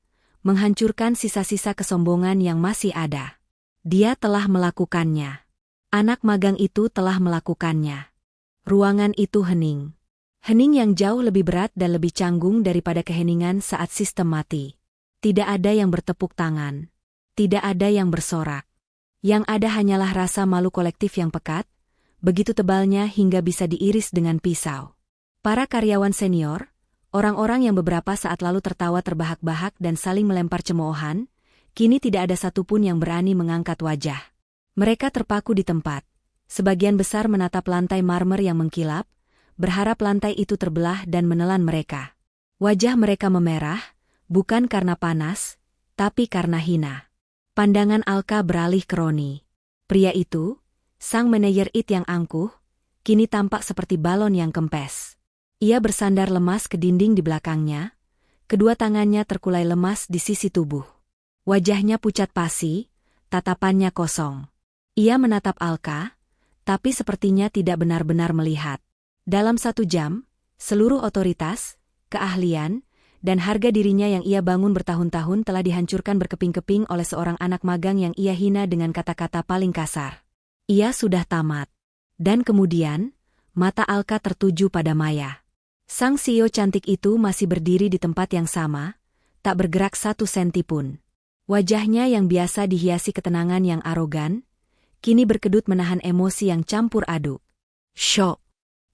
[SPEAKER 1] menghancurkan sisa-sisa kesombongan yang masih ada. Dia telah melakukannya. Anak magang itu telah melakukannya. Ruangan itu hening. Hening yang jauh lebih berat dan lebih canggung daripada keheningan saat sistem mati. Tidak ada yang bertepuk tangan. Tidak ada yang bersorak. Yang ada hanyalah rasa malu kolektif yang pekat, begitu tebalnya hingga bisa diiris dengan pisau. Para karyawan senior, orang-orang yang beberapa saat lalu tertawa terbahak-bahak dan saling melempar cemoohan, kini tidak ada satupun yang berani mengangkat wajah. Mereka terpaku di tempat. Sebagian besar menatap lantai marmer yang mengkilap, berharap lantai itu terbelah dan menelan mereka. Wajah mereka memerah, bukan karena panas, tapi karena hina. Pandangan Alka beralih ke Roni. Pria itu, sang manajer IT yang angkuh, kini tampak seperti balon yang kempes. Ia bersandar lemas ke dinding di belakangnya, kedua tangannya terkulai lemas di sisi tubuh. Wajahnya pucat pasi, tatapannya kosong. Ia menatap Alka, tapi sepertinya tidak benar-benar melihat. Dalam 1 jam, seluruh otoritas, keahlian, dan harga dirinya yang ia bangun bertahun-tahun telah dihancurkan berkeping-keping oleh seorang anak magang yang ia hina dengan kata-kata paling kasar. Ia sudah tamat. Dan kemudian, mata Alka tertuju pada Maya. Sang CEO cantik itu masih berdiri di tempat yang sama, tak bergerak 1 senti pun. Wajahnya yang biasa dihiasi ketenangan yang arogan, kini berkedut menahan emosi yang campur aduk. Syok.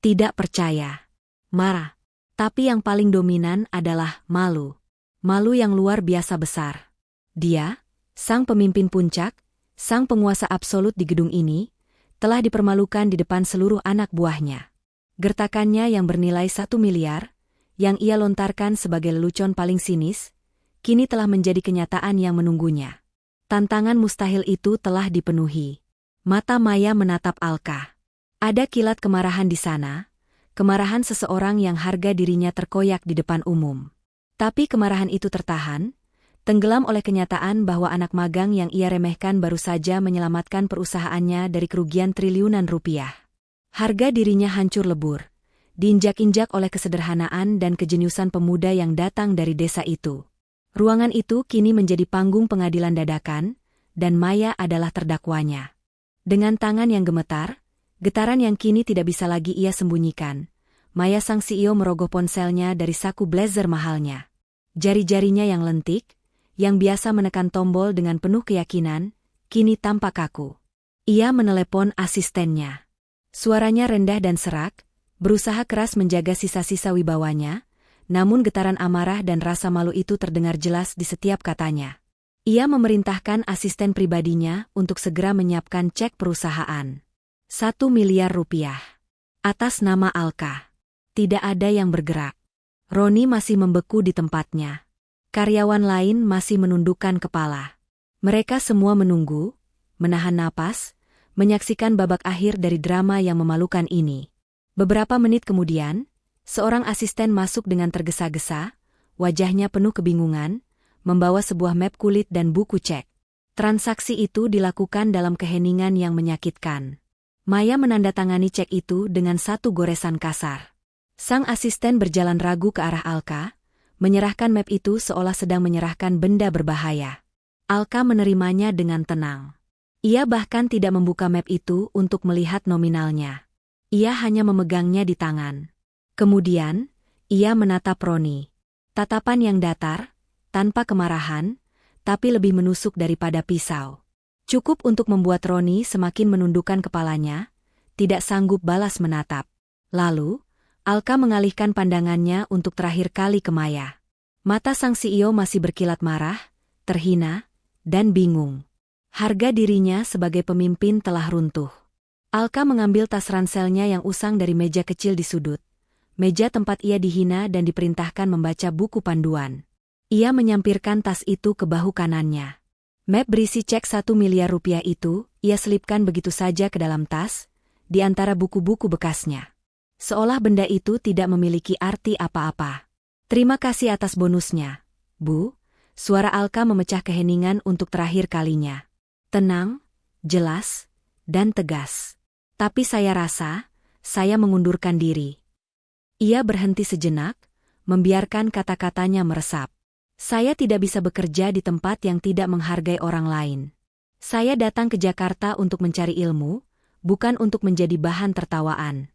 [SPEAKER 1] Tidak percaya. Marah. Tapi yang paling dominan adalah malu. Malu yang luar biasa besar. Dia, sang pemimpin puncak, sang penguasa absolut di gedung ini, telah dipermalukan di depan seluruh anak buahnya. Gertakannya yang bernilai 1 miliar, yang ia lontarkan sebagai lelucon paling sinis, kini telah menjadi kenyataan yang menunggunya. Tantangan mustahil itu telah dipenuhi. Mata Maya menatap Alka. Ada kilat kemarahan di sana, kemarahan seseorang yang harga dirinya terkoyak di depan umum. Tapi kemarahan itu tertahan, tenggelam oleh kenyataan bahwa anak magang yang ia remehkan baru saja menyelamatkan perusahaannya dari kerugian triliunan rupiah. Harga dirinya hancur lebur, diinjak-injak oleh kesederhanaan dan kejeniusan pemuda yang datang dari desa itu. Ruangan itu kini menjadi panggung pengadilan dadakan, dan Maya adalah terdakwanya. Dengan tangan yang gemetar, getaran yang kini tidak bisa lagi ia sembunyikan, Maya sang CEO merogoh ponselnya dari saku blazer mahalnya. Jari-jarinya yang lentik, yang biasa menekan tombol dengan penuh keyakinan, kini tampak kaku. Ia menelepon asistennya. Suaranya rendah dan serak, berusaha keras menjaga sisa-sisa wibawanya, namun getaran amarah dan rasa malu itu terdengar jelas di setiap katanya. Ia memerintahkan asisten pribadinya untuk segera menyiapkan cek perusahaan. 1 miliar rupiah. Atas nama Alka. Tidak ada yang bergerak. Roni masih membeku di tempatnya. Karyawan lain masih menundukkan kepala. Mereka semua menunggu, menahan napas, menyaksikan babak akhir dari drama yang memalukan ini. Beberapa menit kemudian, seorang asisten masuk dengan tergesa-gesa, wajahnya penuh kebingungan, membawa sebuah map kulit dan buku cek. Transaksi itu dilakukan dalam keheningan yang menyakitkan. Maya menandatangani cek itu dengan satu goresan kasar. Sang asisten berjalan ragu ke arah Alka, menyerahkan map itu seolah sedang menyerahkan benda berbahaya. Alka menerimanya dengan tenang. Ia bahkan tidak membuka map itu untuk melihat nominalnya. Ia hanya memegangnya di tangan. Kemudian, ia menatap Roni. Tatapan yang datar, tanpa kemarahan, tapi lebih menusuk daripada pisau. Cukup untuk membuat Roni semakin menundukkan kepalanya, tidak sanggup balas menatap. Lalu, Alka mengalihkan pandangannya untuk terakhir kali ke Maya. Mata sang CEO masih berkilat marah, terhina, dan bingung. Harga dirinya sebagai pemimpin telah runtuh. Alka mengambil tas ranselnya yang usang dari meja kecil di sudut. Meja tempat ia dihina dan diperintahkan membaca buku panduan. Ia menyampirkan tas itu ke bahu kanannya. Map berisi cek 1 miliar rupiah itu, ia selipkan begitu saja ke dalam tas, di antara buku-buku bekasnya. Seolah benda itu tidak memiliki arti apa-apa. Terima kasih atas bonusnya, Bu. Suara Alka memecah keheningan untuk terakhir kalinya. Tenang, jelas, dan tegas. Tapi saya rasa, saya mengundurkan diri. Ia berhenti sejenak, membiarkan kata-katanya meresap. Saya tidak bisa bekerja di tempat yang tidak menghargai orang lain. Saya datang ke Jakarta untuk mencari ilmu, bukan untuk menjadi bahan tertawaan.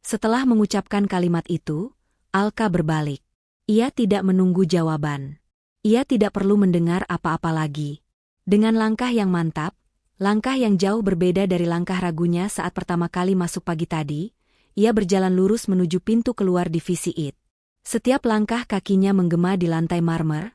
[SPEAKER 1] Setelah mengucapkan kalimat itu, Alka berbalik. Ia tidak menunggu jawaban. Ia tidak perlu mendengar apa-apa lagi. Dengan langkah yang mantap, langkah yang jauh berbeda dari langkah ragunya saat pertama kali masuk pagi tadi, ia berjalan lurus menuju pintu keluar divisi IT. Setiap langkah kakinya menggema di lantai marmer,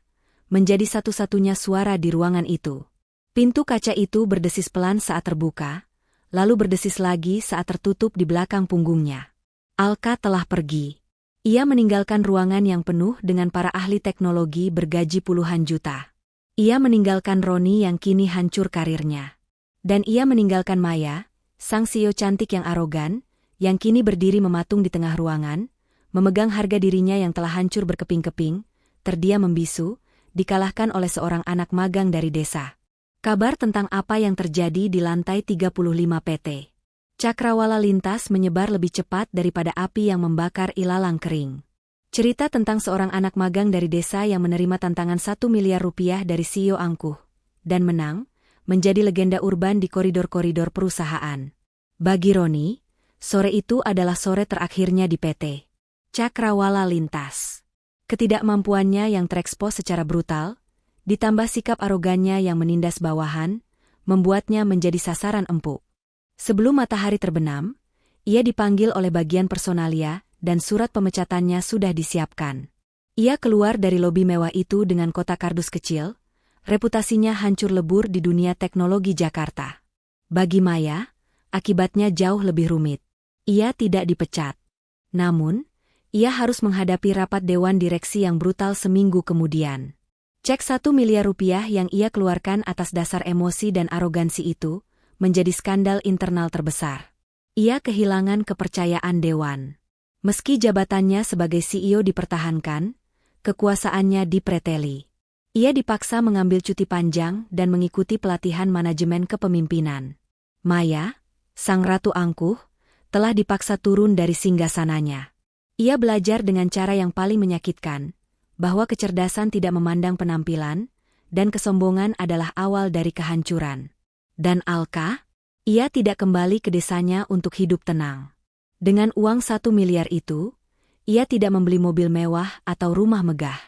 [SPEAKER 1] menjadi satu-satunya suara di ruangan itu. Pintu kaca itu berdesis pelan saat terbuka, lalu berdesis lagi saat tertutup di belakang punggungnya. Alka telah pergi. Ia meninggalkan ruangan yang penuh dengan para ahli teknologi bergaji puluhan juta. Ia meninggalkan Roni yang kini hancur karirnya. Dan ia meninggalkan Maya, sang CEO cantik yang arogan, yang kini berdiri mematung di tengah ruangan, memegang harga dirinya yang telah hancur berkeping-keping, terdiam membisu, dikalahkan oleh seorang anak magang dari desa. Kabar tentang apa yang terjadi di lantai 35 PT Cakrawala Lintas menyebar lebih cepat daripada api yang membakar ilalang kering. Cerita tentang seorang anak magang dari desa yang menerima tantangan 1 miliar rupiah dari CEO angkuh dan menang, menjadi legenda urban di koridor-koridor perusahaan. Bagi Roni, sore itu adalah sore terakhirnya di PT Cakrawala Lintas. Ketidakmampuannya yang terekspos secara brutal, ditambah sikap arogannya yang menindas bawahan, membuatnya menjadi sasaran empuk. Sebelum matahari terbenam, ia dipanggil oleh bagian personalia dan surat pemecatannya sudah disiapkan. Ia keluar dari lobi mewah itu dengan kotak kardus kecil, reputasinya hancur lebur di dunia teknologi Jakarta. Bagi Maya, akibatnya jauh lebih rumit. Ia tidak dipecat. Namun, ia harus menghadapi rapat dewan direksi yang brutal seminggu kemudian. Cek 1 miliar rupiah yang ia keluarkan atas dasar emosi dan arogansi itu, menjadi skandal internal terbesar. Ia kehilangan kepercayaan dewan. Meski jabatannya sebagai CEO dipertahankan, kekuasaannya dipreteli. Ia dipaksa mengambil cuti panjang dan mengikuti pelatihan manajemen kepemimpinan. Maya, sang ratu angkuh, telah dipaksa turun dari singgasananya. Ia belajar dengan cara yang paling menyakitkan, bahwa kecerdasan tidak memandang penampilan, dan kesombongan adalah awal dari kehancuran. Dan Alka, ia tidak kembali ke desanya untuk hidup tenang. Dengan uang 1 miliar itu, ia tidak membeli mobil mewah atau rumah megah.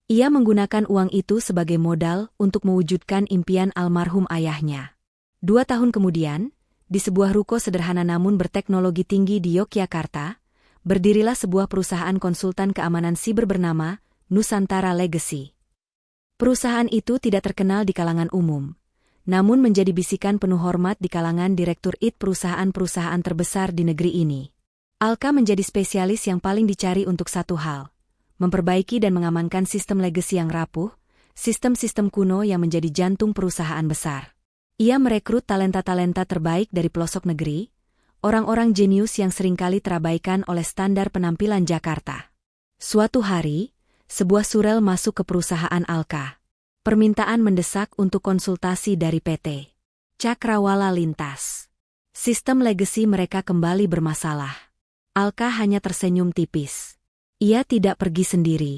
[SPEAKER 1] Ia menggunakan uang itu sebagai modal untuk mewujudkan impian almarhum ayahnya. 2 tahun kemudian, di sebuah ruko sederhana namun berteknologi tinggi di Yogyakarta, berdirilah sebuah perusahaan konsultan keamanan siber bernama Nusantara Legacy. Perusahaan itu tidak terkenal di kalangan umum, namun menjadi bisikan penuh hormat di kalangan direktur IT perusahaan-perusahaan terbesar di negeri ini. Alka menjadi spesialis yang paling dicari untuk satu hal, memperbaiki dan mengamankan sistem legacy yang rapuh, sistem-sistem kuno yang menjadi jantung perusahaan besar. Ia merekrut talenta-talenta terbaik dari pelosok negeri, orang-orang jenius yang seringkali terabaikan oleh standar penampilan Jakarta. Suatu hari, sebuah surel masuk ke perusahaan Alka. Permintaan mendesak untuk konsultasi dari PT Cakrawala Lintas. Sistem legacy mereka kembali bermasalah. Alka hanya tersenyum tipis. Ia tidak pergi sendiri.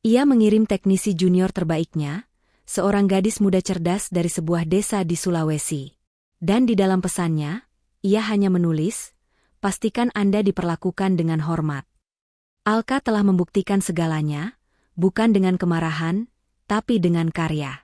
[SPEAKER 1] Ia mengirim teknisi junior terbaiknya, seorang gadis muda cerdas dari sebuah desa di Sulawesi. Dan di dalam pesannya, ia hanya menulis, pastikan Anda diperlakukan dengan hormat. Alka telah membuktikan segalanya, bukan dengan kemarahan, tapi dengan karya.